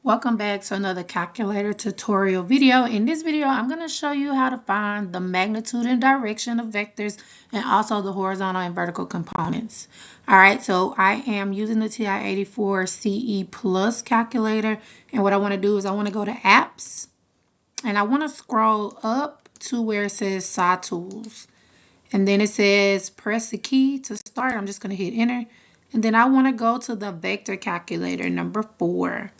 Welcome back to another calculator tutorial video. In this video, I'm going to show you how to find the magnitude and direction of vectors and also the horizontal and vertical components. All right, so I am using the TI-84 CE Plus calculator. And what I want to do is I want to go to Apps and I want to scroll up to where it says Saw Tools. And then it says press the key to start. I'm just going to hit enter. And then I want to go to the vector calculator number 4.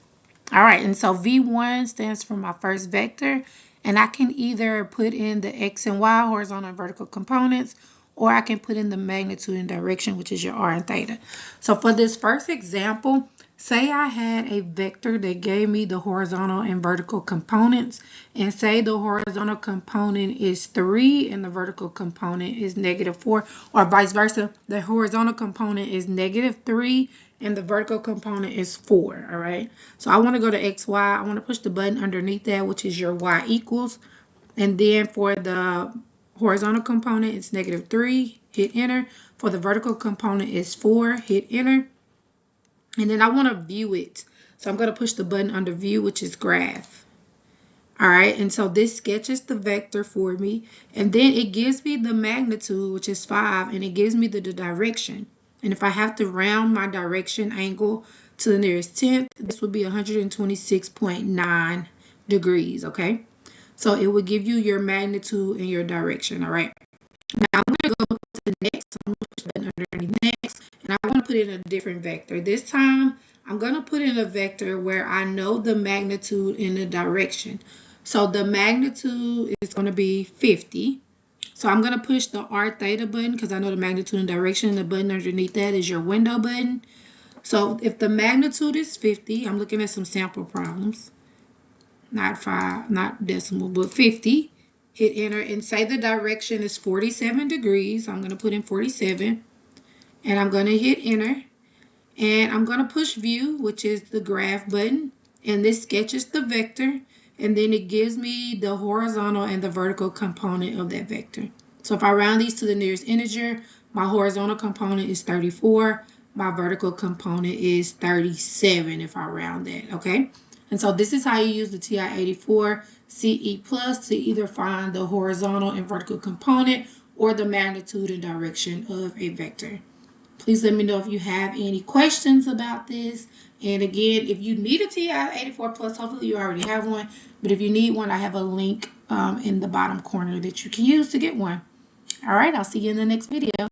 All right, and so V1 stands for my first vector, and I can either put in the X and Y horizontal and vertical components, or I can put in the magnitude and direction, which is your R and theta. So for this first example, say I had a vector that gave me the horizontal and vertical components, and say the horizontal component is 3 and the vertical component is -4, or vice versa. The horizontal component is -3 and the vertical component is 4, all right? So I want to go to XY. I want to push the button underneath that, which is your Y equals. And then for the horizontal component, it's -3, hit enter. For the vertical component, it's 4, hit enter. And then I want to view it. So I'm going to push the button under view, which is graph. All right, and so this sketches the vector for me. And then it gives me the magnitude, which is 5, and it gives me the direction. And if I have to round my direction angle to the nearest tenth, this would be 126.9 degrees, okay? So it would give you your magnitude and your direction, all right? Now I'm going to go to the next. I'm going to push the button underneath next, and I want to put in a different vector. This time, I'm going to put in a vector where I know the magnitude and the direction. So the magnitude is going to be 50. So I'm going to push the R theta button because I know the magnitude and direction. The button underneath that is your window button. So if the magnitude is 50, I'm looking at some sample problems. Not decimal, but 50. Hit enter and say the direction is 47 degrees. I'm going to put in 47. And I'm going to hit enter. And I'm going to push view, which is the graph button. And this sketches the vector. And then it gives me the horizontal and the vertical component of that vector. So if I round these to the nearest integer, my horizontal component is 34. My vertical component is 37 if I round that, okay? And so this is how you use the TI-84 CE Plus to either find the horizontal and vertical component or the magnitude and direction of a vector. Please let me know if you have any questions about this. And again, if you need a TI-84 Plus, hopefully you already have one. But if you need one, I have a link in the bottom corner that you can use to get one. All right, I'll see you in the next video.